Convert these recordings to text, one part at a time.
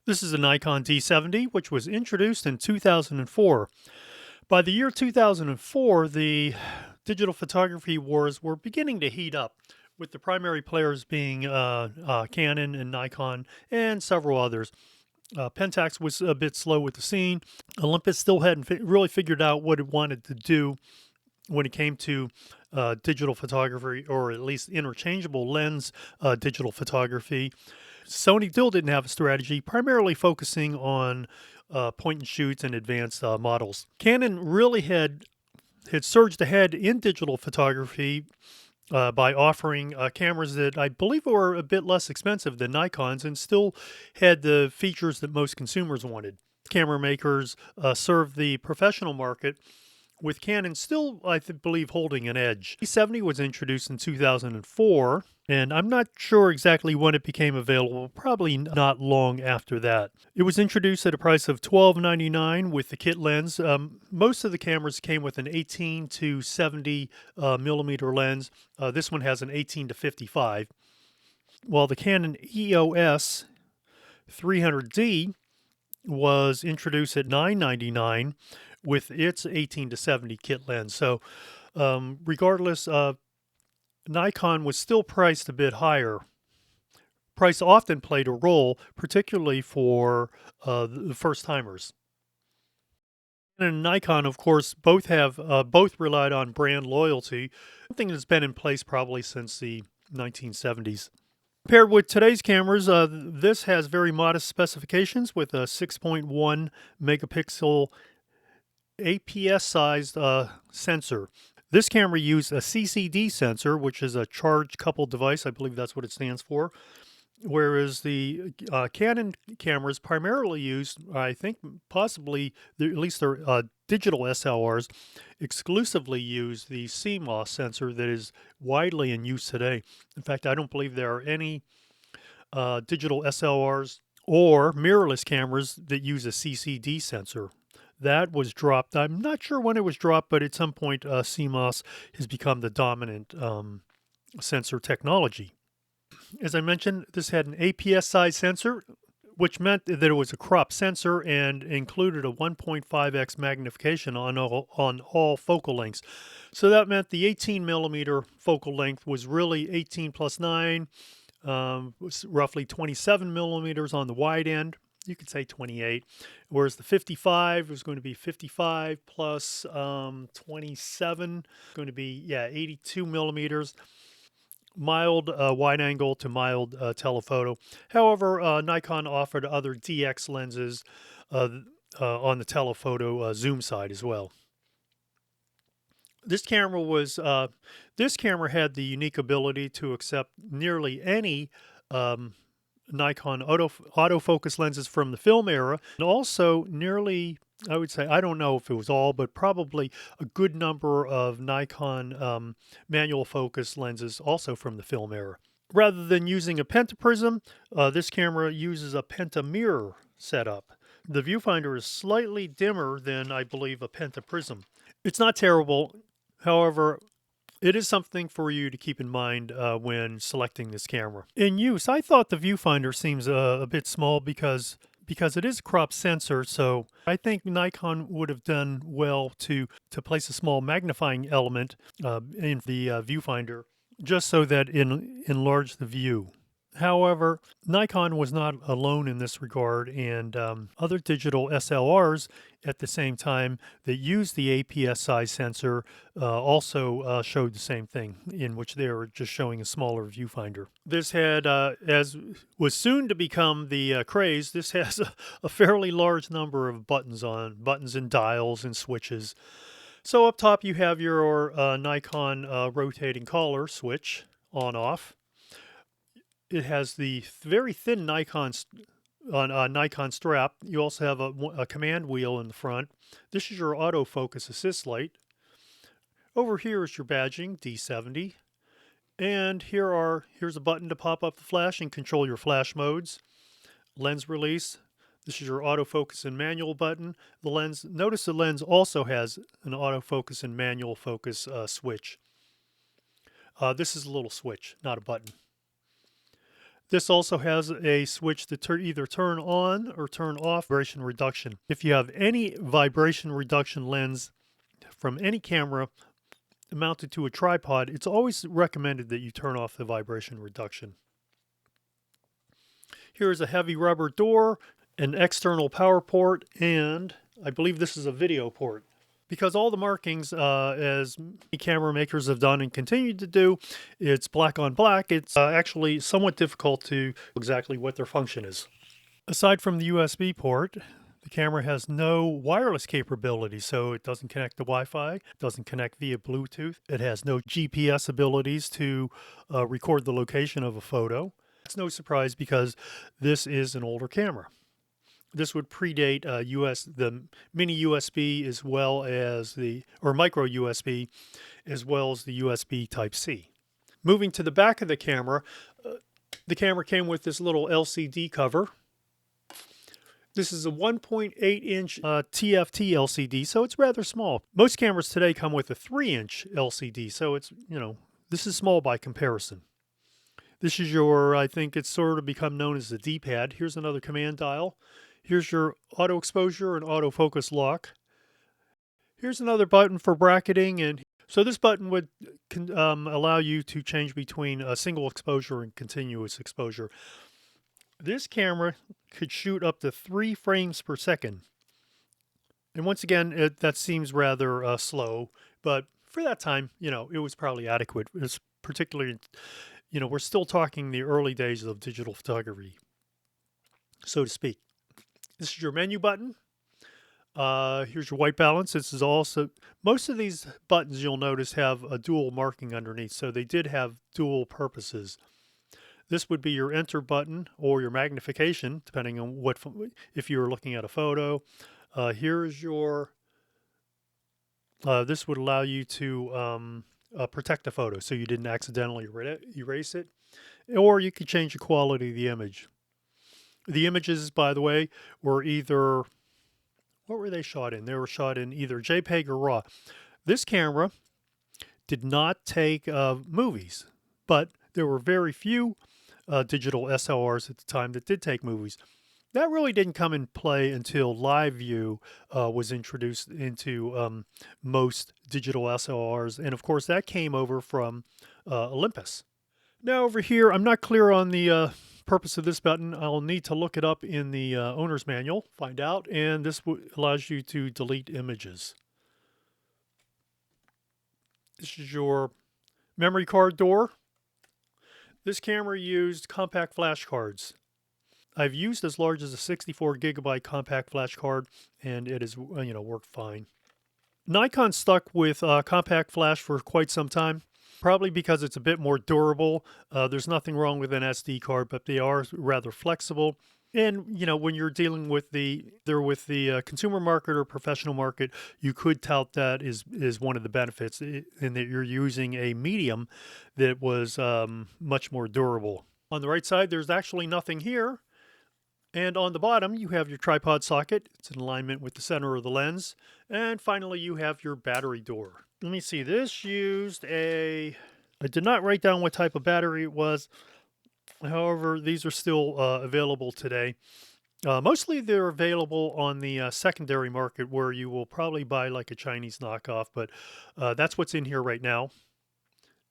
This is a Nikon D70, which was introduced in 2004. By the year 2004, the digital photography wars were beginning to heat up, with the primary players being Canon and Nikon and several others. Pentax was a bit slow with the scene. Olympus still hadn't really figured out what it wanted to do when it came to digital photography, or at least interchangeable lens digital photography. Sony still didn't have a strategy, primarily focusing on point and shoots and advanced models. Canon really had surged ahead in digital photography by offering cameras that I believe were a bit less expensive than Nikon's and still had the features that most consumers wanted. Camera makers served the professional market, with Canon still, I believe, holding an edge. D70 was introduced in 2004, and I'm not sure exactly when it became available, probably not long after that. It was introduced at a price of $12.99 with the kit lens. Most of the cameras came with an 18 to 70 millimeter lens. This one has an 18 to 55. While the Canon EOS 300D was introduced at $9.99 with its 18 to 70 kit lens. So regardless, Nikon was still priced a bit higher. Price often played a role, particularly for the first-timers. And Nikon, of course, both relied on brand loyalty, something that's been in place probably since the 1970s. Compared with today's cameras, this has very modest specifications with a 6.1 megapixel APS-sized sensor. This camera used a CCD sensor, which is a charge coupled device. I believe that's what it stands for. Whereas the Canon cameras primarily used, I think possibly, at least their digital SLRs, exclusively use the CMOS sensor that is widely in use today. In fact, I don't believe there are any digital SLRs or mirrorless cameras that use a CCD sensor. That was dropped. I'm not sure when it was dropped, but at some point CMOS has become the dominant sensor technology. As I mentioned, this had an APS-sized sensor, which meant that it was a crop sensor and included a 1.5x magnification on all focal lengths. So that meant the 18 millimeter focal length was really 18 plus 9, was roughly 27 millimeters on the wide end. You could say 28, whereas the 55 was going to be 55 plus 27, going to be 82 millimeters. Mild wide angle to mild telephoto. However, Nikon offered other DX lenses on the telephoto zoom side as well. This camera had the unique ability to accept nearly any Nikon autofocus lenses from the film era, and also nearly, I would say, I don't know if it was all, but probably a good number of Nikon manual focus lenses also from the film era. Rather than using a pentaprism, this camera uses a pentamirror setup. The viewfinder is slightly dimmer than, I believe, a pentaprism. It's not terrible. However, it is something for you to keep in mind when selecting this camera. In use, I thought the viewfinder seems a bit small because it is a crop sensor, so I think Nikon would have done well to place a small magnifying element in the viewfinder, just so that it enlarged the view. However, Nikon was not alone in this regard, and other digital SLRs at the same time that used the APS size sensor also showed the same thing, in which they were just showing a smaller viewfinder. This had, as was soon to become the craze, this has a fairly large number of buttons and dials and switches. So up top you have your Nikon rotating collar switch on-off. It has the very thin Nikon strap. You also have a command wheel in the front. This is your autofocus assist light. Over here is your badging, D70. And here's a button to pop up the flash and control your flash modes. Lens release. This is your autofocus and manual button. Notice the lens also has an autofocus and manual focus switch. This is a little switch, not a button. This also has a switch to either turn on or turn off vibration reduction. If you have any vibration reduction lens from any camera mounted to a tripod, it's always recommended that you turn off the vibration reduction. Here's a heavy rubber door, an external power port, and I believe this is a video port. Because all the markings, as many camera makers have done and continue to do, it's black on black, it's actually somewhat difficult to know exactly what their function is. Aside from the USB port, the camera has no wireless capability, so it doesn't connect to Wi-Fi, doesn't connect via Bluetooth. It has no GPS abilities to record the location of a photo. It's no surprise because this is an older camera. This would predate the mini USB as well as or micro USB, as well as the USB Type-C. Moving to the back of the camera came with this little LCD cover. This is a 1.8-inch TFT LCD, so it's rather small. Most cameras today come with a 3-inch LCD, so it's, this is small by comparison. This is I think it's sort of become known as the D-pad. Here's another command dial. Here's your auto exposure and autofocus lock. Here's another button for bracketing, and so this button would allow you to change between a single exposure and continuous exposure. This camera could shoot up to 3 frames per second. And once again, that seems rather slow, but for that time, it was probably adequate. It's particularly, we're still talking the early days of digital photography, so to speak. This is your menu button. Here's your white balance. This is also, most of these buttons you'll notice have a dual marking underneath, so they did have dual purposes. This would be your enter button or your magnification, depending on if you were looking at a photo. Here's your, this would allow you to protect the photo so you didn't accidentally erase it. Or you could change the quality of the image. The images, by the way, were either, what were they shot in? They were shot in either JPEG or RAW. This camera did not take movies, but there were very few digital SLRs at the time that did take movies. That really didn't come in play until live view was introduced into most digital SLRs, and of course that came over from Olympus. Now over here, I'm not clear on the purpose of this button. I'll need to look it up in the owner's manual, find out, and this allows you to delete images. This is your memory card door. This camera used compact flash cards. I've used as large as a 64 gigabyte compact flash card, and it has, worked fine. Nikon stuck with compact flash for quite some time, probably because it's a bit more durable. There's nothing wrong with an SD card, but they are rather flexible. And, when you're dealing with the consumer market or professional market, you could tout that is one of the benefits in that you're using a medium that was much more durable. On the right side, there's actually nothing here. And on the bottom, you have your tripod socket. It's in alignment with the center of the lens. And finally, you have your battery door. Let me see, this used I did not write down what type of battery it was. However, these are still available today. Mostly they're available on the secondary market where you will probably buy like a Chinese knockoff, but that's what's in here right now.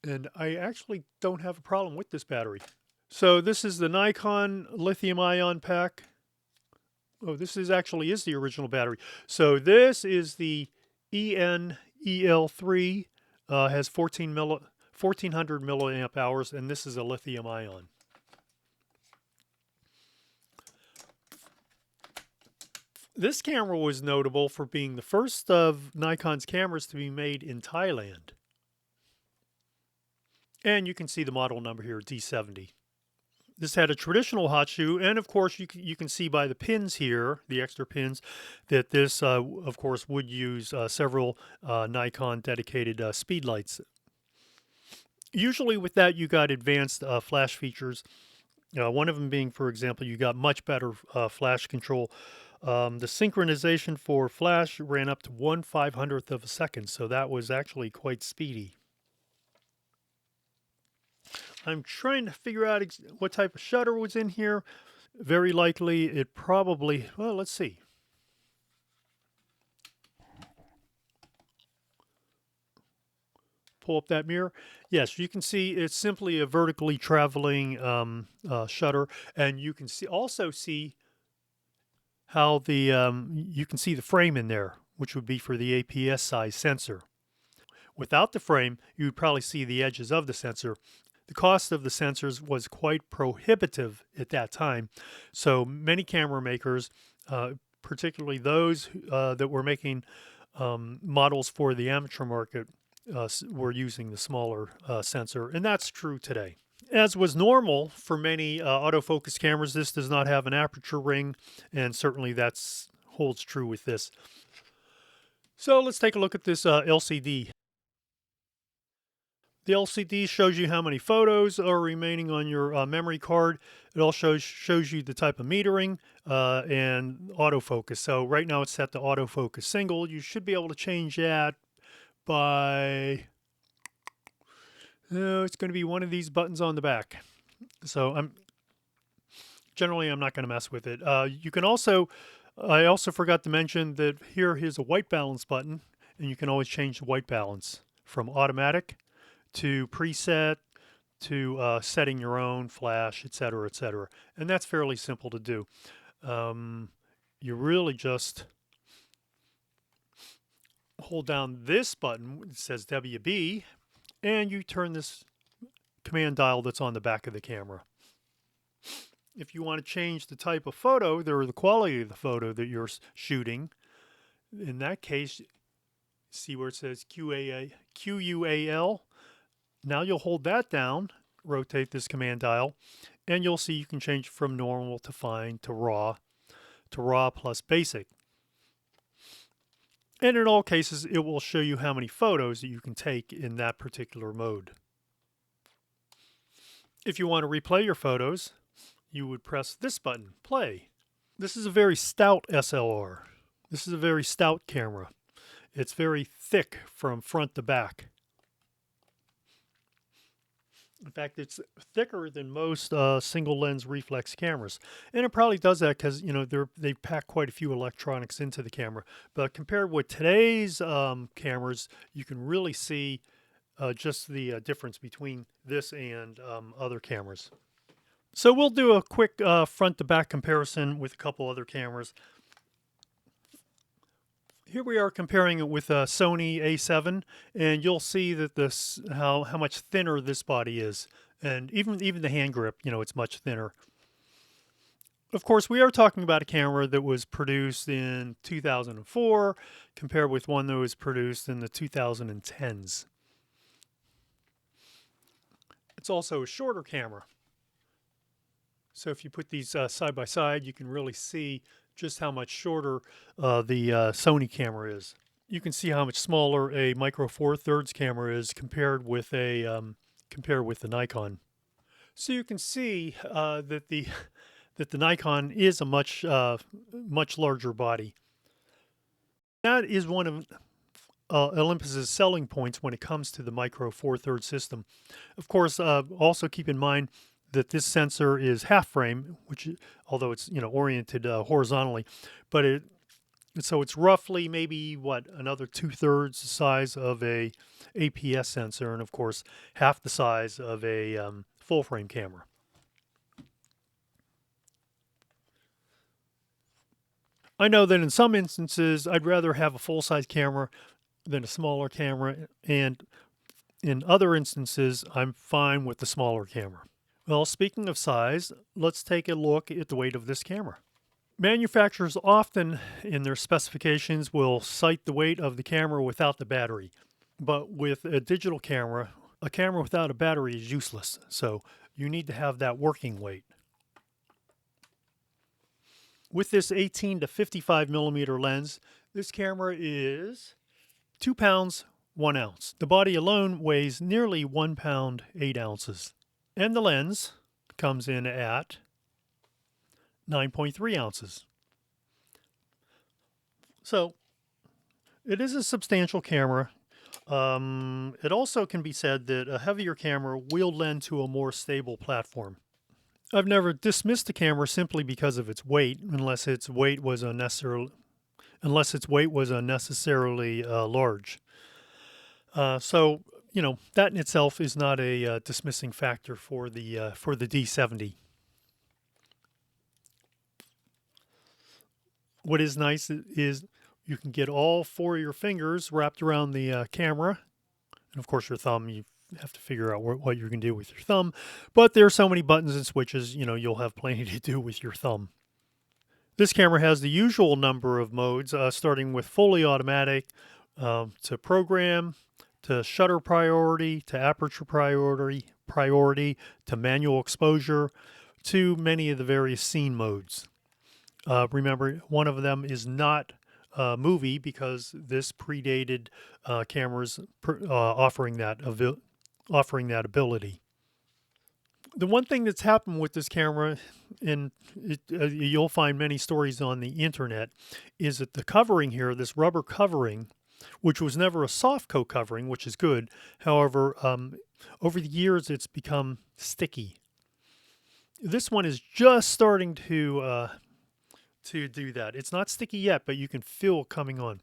And I actually don't have a problem with this battery. So this is the Nikon lithium-ion pack. Oh, this actually is the original battery. So this is the EN-EL3, has 1400 milliamp hours, and this is a lithium-ion. This camera was notable for being the first of Nikon's cameras to be made in Thailand. And you can see the model number here, D70. This had a traditional hot shoe, and of course you can see by the pins here, the extra pins, that this of course would use several Nikon dedicated speed lights. Usually with that you got advanced flash features. One of them being, for example, you got much better flash control. The synchronization for flash ran up to 1/500th of a second, so that was actually quite speedy. I'm trying to figure out what type of shutter was in here. Very likely it probably, well, let's see. Pull up that mirror. Yes, you can see it's simply a vertically traveling shutter, and you can also see how you can see the frame in there, which would be for the APS size sensor. Without the frame, you would probably see the edges of the sensor. The cost of the sensors was quite prohibitive at that time, so many camera makers, particularly those that were making models for the amateur market, were using the smaller sensor, and that's true today. As was normal for many autofocus cameras, this does not have an aperture ring, and certainly that holds true with this. So let's take a look at this LCD. The LCD shows you how many photos are remaining on your memory card. It also shows you the type of metering and autofocus. So right now it's set to autofocus single. You should be able to change that by, it's going to be one of these buttons on the back. So I'm not going to mess with it. You can also, I also forgot to mention that here is a white balance button, and you can always change the white balance from automatic to preset to setting your own flash, etc., etc. And that's fairly simple to do. You really just hold down this button, it says WB, and you turn this command dial that's on the back of the camera. If you want to change the type of photo or the quality of the photo that you're shooting, in that case, see where it says QUAL? Now you'll hold that down, rotate this command dial, and you'll see you can change from normal to fine to raw plus basic. And in all cases, it will show you how many photos that you can take in that particular mode. If you want to replay your photos, you would press this button, play. This is a very stout SLR. This is a very stout camera. It's very thick from front to back. In fact, it's thicker than most single lens reflex cameras. And it probably does that because, you know, they pack quite a few electronics into the camera. But compared with today's cameras, you can really see just the difference between this and other cameras. So we'll do a quick front to back comparison with a couple other cameras. Here we are comparing it with a Sony A7, and you'll see that how much thinner this body is, and even the hand grip, you know, it's much thinner. Of course, we are talking about a camera that was produced in 2004, compared with one that was produced in the 2010s. It's also a shorter camera. So if you put these side by side, you can really see just how much shorter the Sony camera is. You can see how much smaller a micro four thirds camera is compared with the Nikon. So you can see that the Nikon is a much larger body. That is one of Olympus's selling points when it comes to the micro four thirds system. Of course, also keep in mind that this sensor is half frame, which, although it's, you know, oriented horizontally, but so it's roughly maybe another 2/3 the size of a APS sensor, and of course half the size of a full frame camera. I know that in some instances I'd rather have a full size camera than a smaller camera, and in other instances I'm fine with the smaller camera. Well, speaking of size, let's take a look at the weight of this camera. Manufacturers often, in their specifications, will cite the weight of the camera without the battery. But with a digital camera, a camera without a battery is useless. So you need to have that working weight. With this 18 to 55 millimeter lens, this camera is 2 pounds, 1 ounce. The body alone weighs nearly 1 pound, 8 ounces. And the lens comes in at 9.3 ounces. So it is a substantial camera. It also can be said that a heavier camera will lend to a more stable platform. I've never dismissed a camera simply because of its weight, unless its weight was unnecessarily large. So that in itself is not a dismissing factor for the D70. What is nice is you can get all four of your fingers wrapped around the camera, and of course your thumb. You have to figure out what you're going to do with your thumb, but there are so many buttons and switches. You'll have plenty to do with your thumb. This camera has the usual number of modes, starting with fully automatic, to program, to shutter priority, to aperture priority, to manual exposure, to many of the various scene modes. Remember, one of them is not movie because this predated cameras offering that ability. The one thing that's happened with this camera, and you'll find many stories on the internet, is that the covering here, this rubber covering, which was never a soft coat covering, which is good. However, over the years, it's become sticky. This one is just starting to do that. It's not sticky yet, but you can feel it coming on.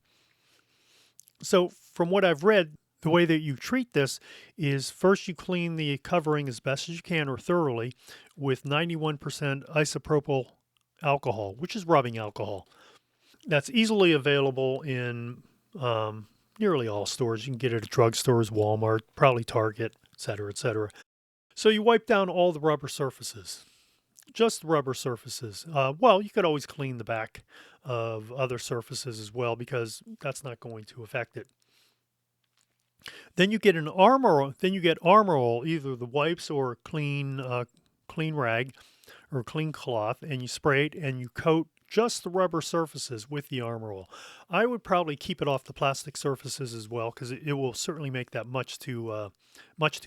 So from what I've read, the way that you treat this is first you clean the covering as best as you can or thoroughly with 91% isopropyl alcohol, which is rubbing alcohol. That's easily available in nearly all stores. You can get it at drugstores, Walmart, probably Target, etc., etc. So you wipe down all the rubber surfaces. Just rubber surfaces. Well, you could always clean the back of other surfaces as well because that's not going to affect it. Then you get Armor All, either the wipes or clean rag or clean cloth, and you spray it and you coat just the rubber surfaces with the Armor All. I would probably keep it off the plastic surfaces as well because it will certainly make that much too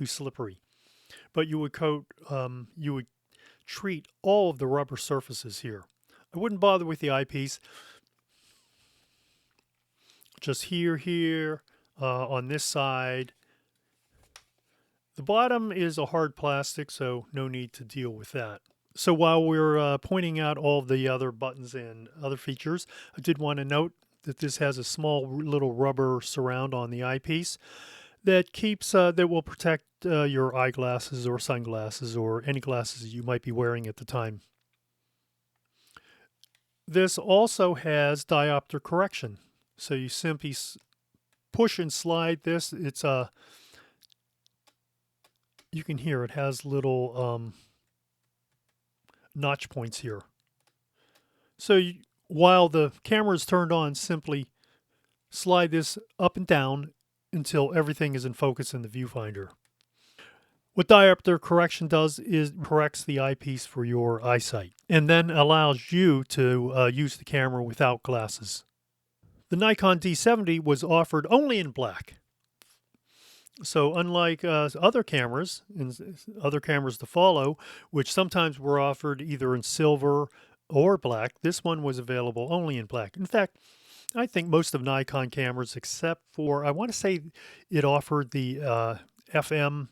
slippery. But you would treat all of the rubber surfaces here. I wouldn't bother with the eyepiece. Just here, on this side. The bottom is a hard plastic, so no need to deal with that. So while we're pointing out all of the other buttons and other features, I did want to note that this has a small little rubber surround on the eyepiece that will protect your eyeglasses or sunglasses or any glasses you might be wearing at the time. This also has diopter correction. So you simply push and slide this. It's you can hear it has little notch points here. So while the camera is turned on, simply slide this up and down until everything is in focus in the viewfinder. What diopter correction does is corrects the eyepiece for your eyesight and then allows you to use the camera without glasses. The Nikon D70 was offered only in black. So unlike other cameras to follow, which sometimes were offered either in silver or black, this one was available only in black. In fact, I think most of Nikon cameras, except for, I want to say it offered the FM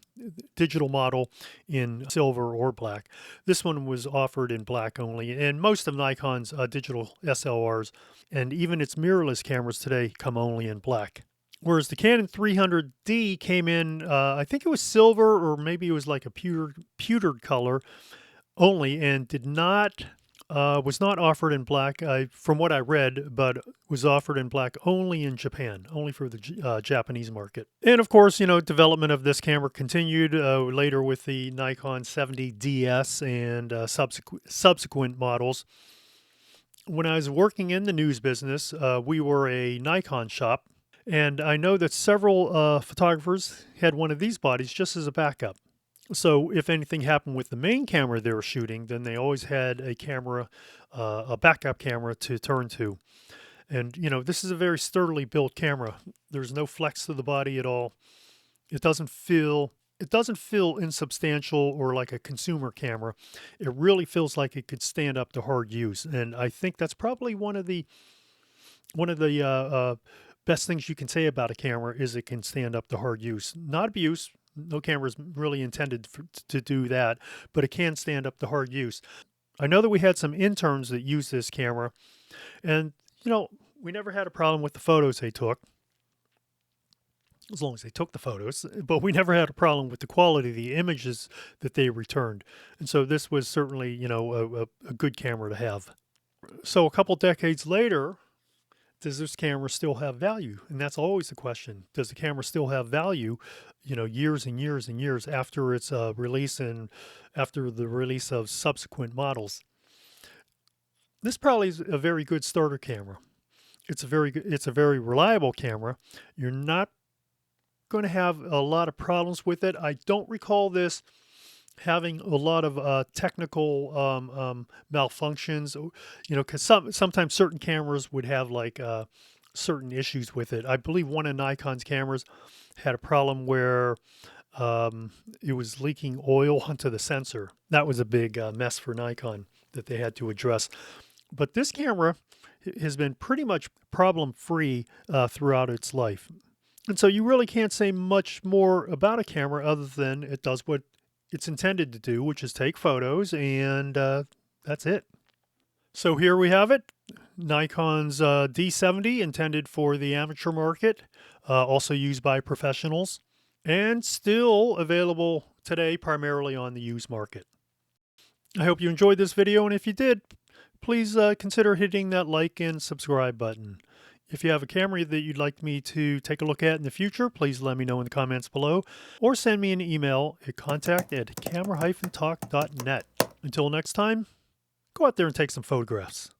digital model in silver or black. This one was offered in black only, and most of Nikon's digital SLRs and even its mirrorless cameras today come only in black. Whereas the Canon 300D came in, I think it was silver or maybe it was like a pewtered color only, and was not offered in black, from what I read, but was offered in black only in Japan, only for the Japanese market. And of course, development of this camera continued later with the Nikon 70DS and subsequent models. When I was working in the news business, we were a Nikon shop, and I know that several photographers had one of these bodies just as a backup. So if anything happened with the main camera they were shooting, then they always had a camera, a backup camera to turn to. And, this is a very sturdily built camera. There's no flex to the body at all. It doesn't feel insubstantial or like a consumer camera. It really feels like it could stand up to hard use. And I think that's probably one of the best things you can say about a camera is it can stand up to hard use. Not abuse. No camera is really intended to do that, but it can stand up to hard use. I know that we had some interns that used this camera, and we never had a problem with the photos they took, as long as they took the photos, but we never had a problem with the quality of the images that they returned. And so this was certainly, a good camera to have. So a couple decades later, does this camera still have value? And that's always the question. Does the camera still have value, years and years and years after its release and after the release of subsequent models? This probably is a very good starter camera. It's a very reliable camera. You're not going to have a lot of problems with it. I don't recall this having a lot of technical malfunctions, because sometimes certain cameras would have like certain issues with it. I believe one of Nikon's cameras had a problem where it was leaking oil onto the sensor. That was a big mess for Nikon that they had to address. But this camera has been pretty much problem-free throughout its life. And so you really can't say much more about a camera other than it does what it's intended to do, which is take photos, and that's it. So here we have it, Nikon's D70, intended for the amateur market, also used by professionals, and still available today primarily on the used market. I hope you enjoyed this video, and if you did, please consider hitting that like and subscribe button. If you have a camera that you'd like me to take a look at in the future, please let me know in the comments below, or send me an email at contact@camera-talk.net. Until next time, go out there and take some photographs.